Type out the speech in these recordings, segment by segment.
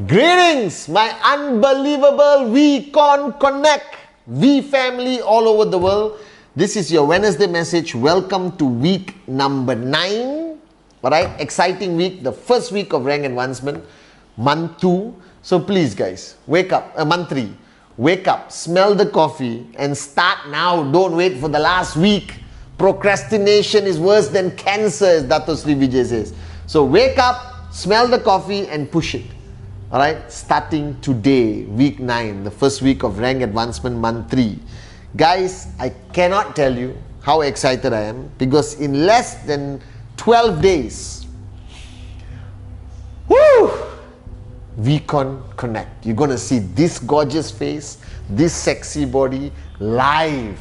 Greetings, my unbelievable VCon Connect, V family all over the world. This is your Wednesday message. Welcome to week number 9. Alright, exciting week, the first week of rank advancement, month 2. So please guys, wake up, month 3. Wake up, smell the coffee and start now. Don't wait for the last week. Procrastination is worse than cancer, as Dato Sri Vijay says. So wake up, smell the coffee and push it. Alright, starting today, week 9, the first week of rank advancement, month 3. Guys, I cannot tell you how excited I am because in less than 12 days, woo! VCon Connect. You're going to see this gorgeous face, this sexy body live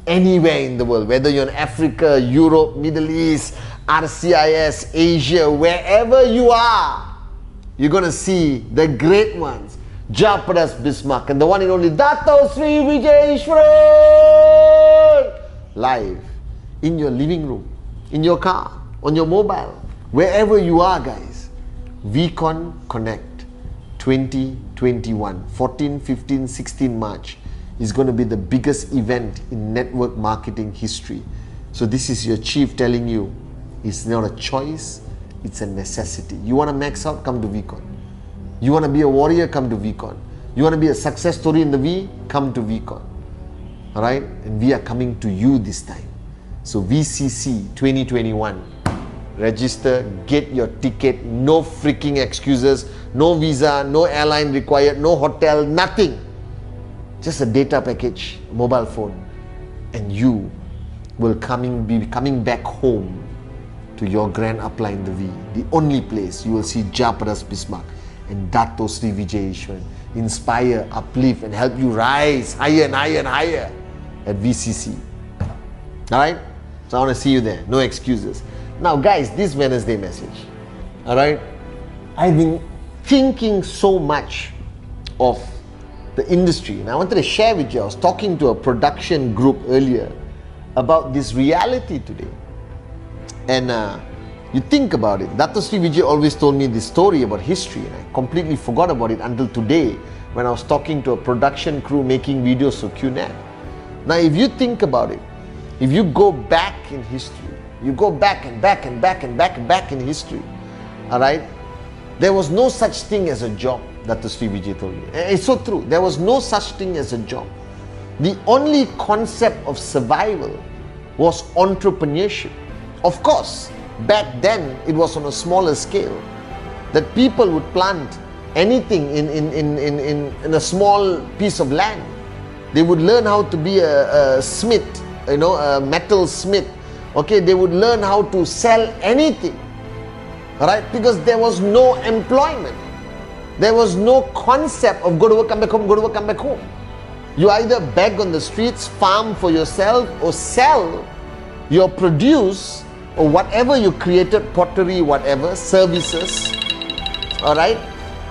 anywhere in the world, whether you're in Africa, Europe, Middle East, RCIS, Asia, wherever you are. You're going to see the great ones, Japadas Bismarck and the one and only Dato Sri Vijay Ishwaran, live in your living room, in your car, on your mobile, wherever you are guys. VCon Connect 2021, 14, 15, 16 March is going to be the biggest event in network marketing history. So this is your chief telling you, it's not a choice, it's a necessity. You want to max out? Come to VCon. You want to be a warrior? Come to VCon. You want to be a success story in the V? Come to VCon. Alright? And we are coming to you this time. So VCC 2021. Register, get your ticket, no freaking excuses, no visa, no airline required, no hotel, nothing. Just a data package, mobile phone. And you will be coming back home to your grand upline, the V, the only place you will see Japadas Bismarck and Dato Sri Vijay Ishwaran inspire, uplift and help you rise higher and higher and higher at VCC. Alright? So I want to see you there, no excuses. Now guys, this Wednesday message, alright? I've been thinking so much of the industry and I wanted to share with you. I was talking to a production group earlier about this reality today. And you think about it, Dato Sri Vijay always told me this story about history and I completely forgot about it until today when I was talking to a production crew making videos for QNet. Now if you think about it, if you go back in history, you go back and back and back and back and back in history, alright, there was no such thing as a job, Dato Sri Vijay told me. It's so true, there was no such thing as a job. The only concept of survival was entrepreneurship. Of course, back then it was on a smaller scale that people would plant anything in a small piece of land. They would learn how to be a smith, a metal smith. Okay, they would learn how to sell anything, right? Because there was no employment. There was no concept of go to work, come back home, go to work, come back home. You either beg on the streets, farm for yourself or sell your produce or whatever you created, pottery, whatever, services, alright,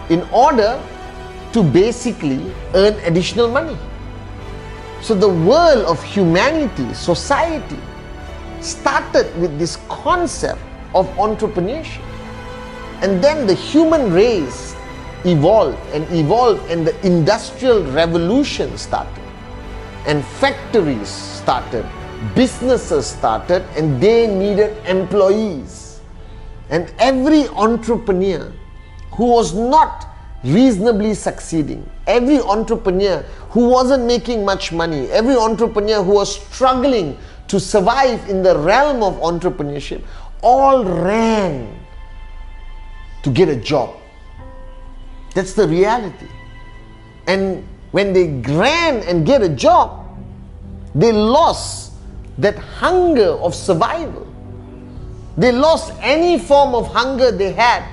in order to basically earn additional money. So the world of humanity, society, started with this concept of entrepreneurship. And then the human race evolved and the industrial revolution started. And factories started. Businesses started and they needed employees. And every entrepreneur who was not reasonably succeeding, every entrepreneur who wasn't making much money, every entrepreneur who was struggling to survive in the realm of entrepreneurship, all ran to get a job. That's the reality. And when they ran and get a job, they lost that hunger of survival. They lost any form of hunger they had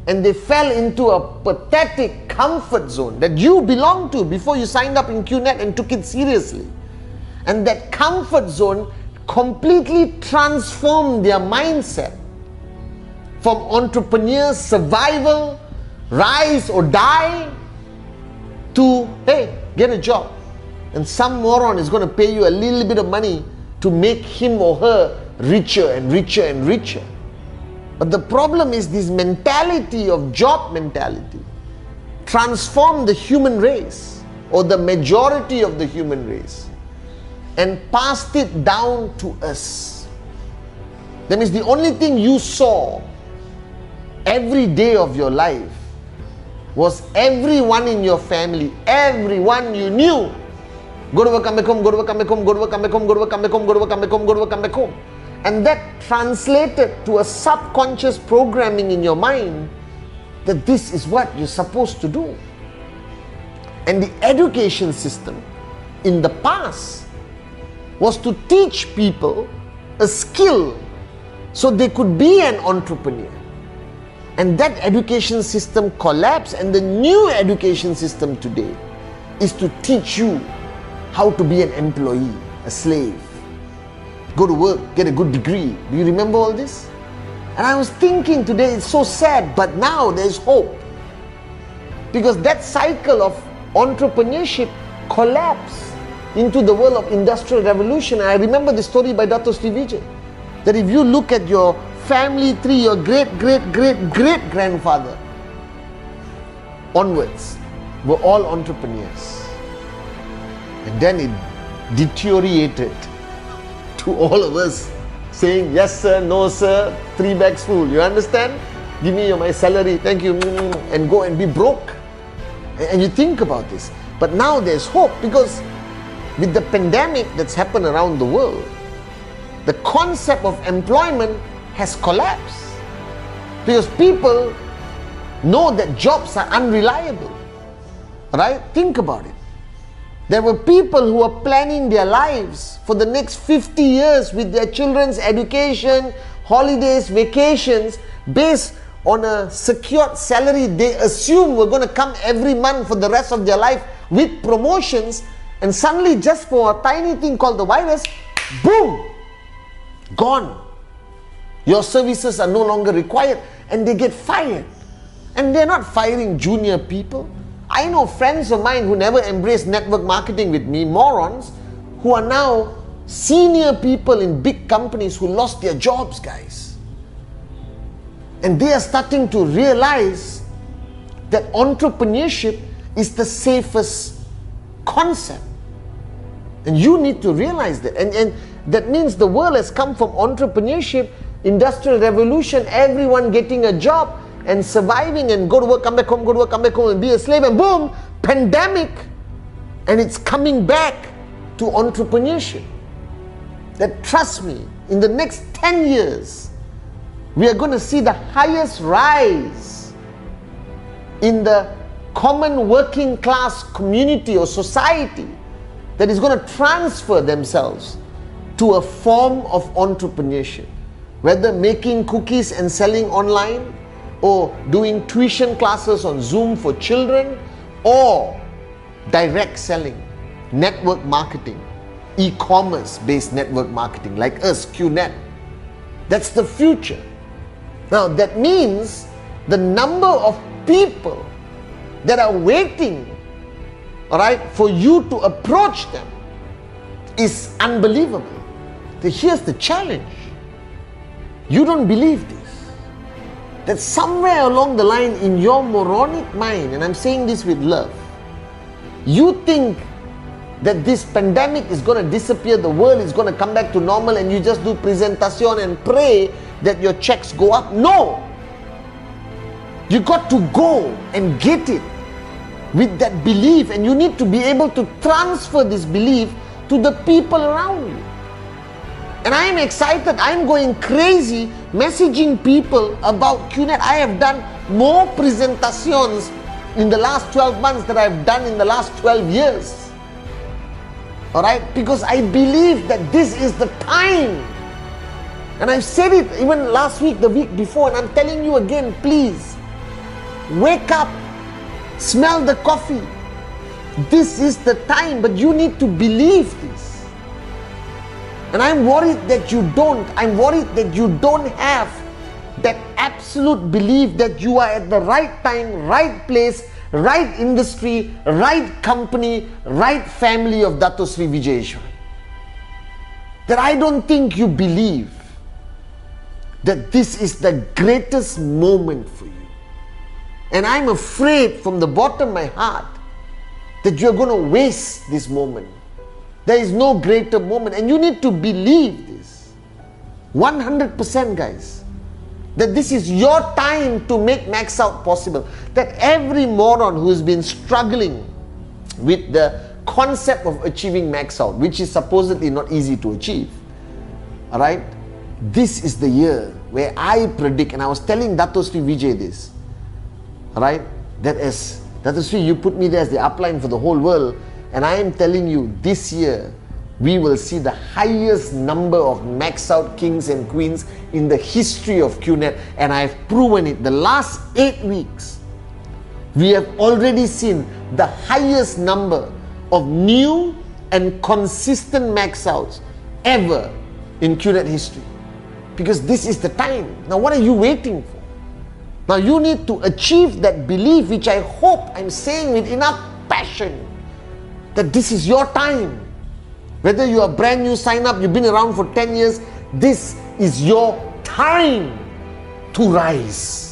and they fell into a pathetic comfort zone that you belonged to before you signed up in QNet and took it seriously. And that comfort zone completely transformed their mindset from entrepreneur, survival, rise or die to, hey, get a job. And some moron is going to pay you a little bit of money to make him or her richer and richer and richer. But the problem is this mentality of job mentality transformed the human race, or the majority of the human race, and passed it down to us. That means the only thing you saw every day of your life was everyone in your family, everyone you knew, go to work, come back home, go to work, come back home, go to work, come back home, go to work, come back home, go to work, come back home, go to work, come back home. And that translated to a subconscious programming in your mind that this is what you're supposed to do. And the education system in the past was to teach people a skill so they could be an entrepreneur. And that education system collapsed, and the new education system today is to teach you how to be an employee, a slave. Go to work, get a good degree. Do you remember all this? And I was thinking today, it's so sad, but now there's hope. Because that cycle of entrepreneurship collapsed into the world of industrial revolution. And I remember the story by Dato Sri Vijay, that if you look at your family tree, your great-great-great-great-grandfather onwards were all entrepreneurs. And then it deteriorated to all of us saying, yes sir, no sir, 3 bags full. You understand? Give me my salary, thank you, and go and be broke. And you think about this. But now there's hope, because with the pandemic that's happened around the world, the concept of employment has collapsed. Because people know that jobs are unreliable. Right? Think about it. There were people who were planning their lives for the next 50 years with their children's education, holidays, vacations, based on a secured salary they assume were going to come every month for the rest of their life with promotions, and suddenly, just for a tiny thing called the virus, boom, gone. Your services are no longer required, and they get fired. And they're not firing junior people. I know friends of mine who never embraced network marketing with me, morons, who are now senior people in big companies who lost their jobs, guys. And they are starting to realize that entrepreneurship is the safest concept. And you need to realize that. And that means the world has come from entrepreneurship, industrial revolution, everyone getting a job and surviving and go to work, come back home, go to work, come back home and be a slave, and boom, pandemic. And it's coming back to entrepreneurship. That, trust me, in the next 10 years, we are going to see the highest rise in the common working class community or society that is going to transfer themselves to a form of entrepreneurship. Whether making cookies and selling online, or doing tuition classes on Zoom for children, or direct selling, network marketing, e-commerce based network marketing like us, QNet. That's the future. Now that means the number of people that are waiting, all right, for you to approach them is unbelievable. So here's the challenge. You don't believe this. That somewhere along the line in your moronic mind, and I'm saying this with love, you think that this pandemic is going to disappear, the world is going to come back to normal, and you just do presentation and pray that your checks go up. No! You got to go and get it with that belief, and you need to be able to transfer this belief to the people around you. And I'm excited, I'm going crazy messaging people about QNet. I have done more presentations in the last 12 months than I've done in the last 12 years. Alright? Because I believe that this is the time. And I've said it even last week, the week before, and I'm telling you again, please, wake up, smell the coffee. This is the time, but you need to believe this. And I'm worried that you don't. I'm worried that you don't have that absolute belief that you are at the right time, right place, right industry, right company, right family of Dato Sri Vijay Eswaran. That I don't think you believe that this is the greatest moment for you. And I'm afraid from the bottom of my heart that you're going to waste this moment. There is no greater moment. And you need to believe this 100%, guys. That this is your time to make Max Out possible. That every moron who has been struggling with the concept of achieving Max Out, which is supposedly not easy to achieve, alright, this is the year where I predict, and I was telling Dato Sri Vijay this, alright, that as Dato Sri, you put me there as the upline for the whole world, and I am telling you, this year we will see the highest number of Max Out kings and queens in the history of QNet, and I have proven it. The last 8 weeks, we have already seen the highest number of new and consistent Max Outs ever in QNet history. Because this is the time. Now what are you waiting for? Now you need to achieve that belief, which I hope I'm saying with enough passion, that this is your time. Whether you are brand new sign up, you've been around for 10 years, this is your time to rise.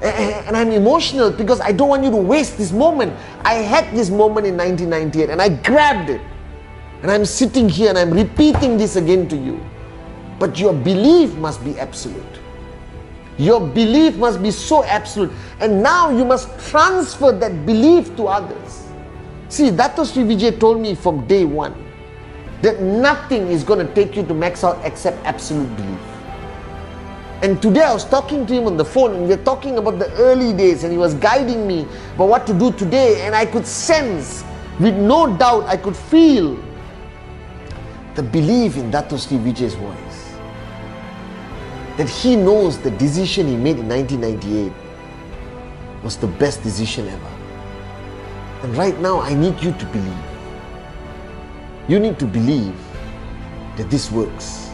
And I'm emotional because I don't want you to waste this moment. I had this moment in 1998 and I grabbed it. And I'm sitting here and I'm repeating this again to you. But your belief must be absolute. Your belief must be so absolute. And now you must transfer that belief to others. See, Dato Sri Vijay told me from day one that nothing is going to take you to Max Out except absolute belief. And today I was talking to him on the phone and we were talking about the early days and he was guiding me about what to do today, and I could sense, with no doubt, I could feel the belief in Dato Sri Vijay's voice. That he knows the decision he made in 1998 was the best decision ever. And right now, I need you to believe. You need to believe that this works.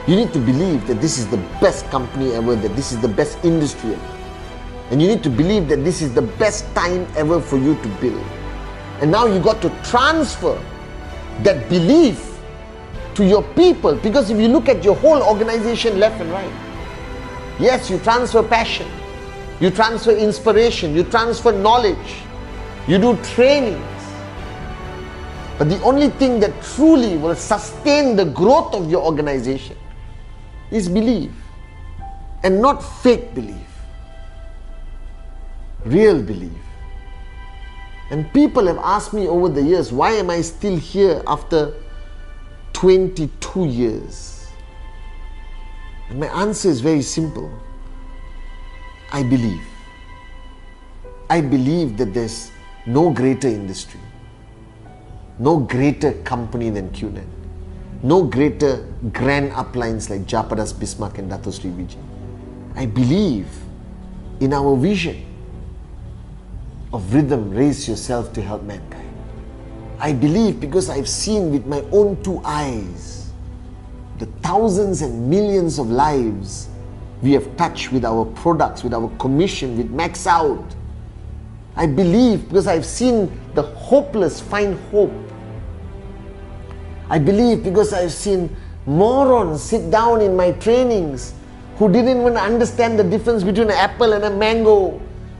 You need to believe that this is the best company ever, that this is the best industry ever. And you need to believe that this is the best time ever for you to build. And now you got to transfer that belief to your people. Because if you look at your whole organization left and right, yes, you transfer passion, you transfer inspiration, you transfer knowledge, you do trainings. But the only thing that truly will sustain the growth of your organization is belief. And not fake belief. Real belief. And people have asked me over the years, why am I still here after 22 years? And my answer is very simple. I believe. I believe that there's no greater industry, no greater company than QNet, no greater grand uplines like Japadas Bismarck and Dato Sri Vijay. I believe in our vision of rhythm, raise yourself to help mankind. I believe because I've seen with my own two eyes the thousands and millions of lives we have touched with our products, with our commission, with Max Out. I believe because I've seen the hopeless find hope. I believe because I've seen morons sit down in my trainings who didn't even understand the difference between an apple and a mango,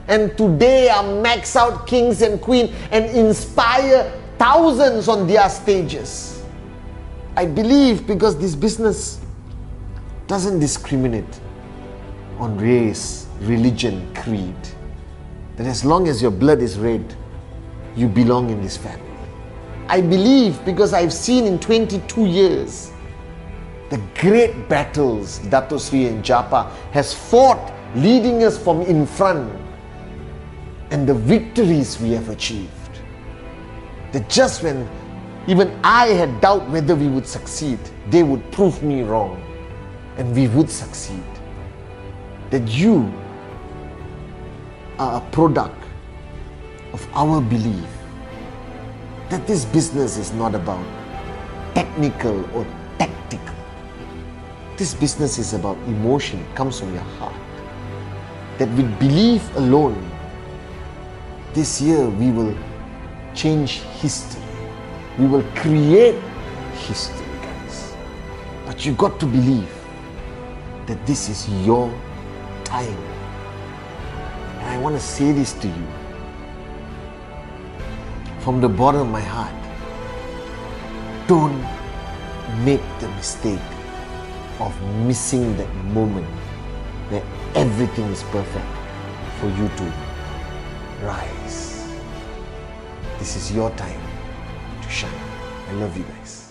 and today are Max Out kings and queens and inspire thousands on their stages. I believe because this business doesn't discriminate on race, religion, creed. That as long as your blood is red, you belong in this family. I believe because I've seen in 22 years the great battles Dato Sri and Japa has fought, leading us from in front, and the victories we have achieved. That just when even I had doubt whether we would succeed, they would prove me wrong and we would succeed. That you are a product of our belief that this business is not about technical or tactical. This business is about emotion, it comes from your heart. That with belief alone, this year we will change history. We will create history, guys. But you got to believe that this is your time. I want to say this to you from the bottom of my heart. Don't make the mistake of missing that moment where everything is perfect for you to rise. This is your time to shine. I love you guys.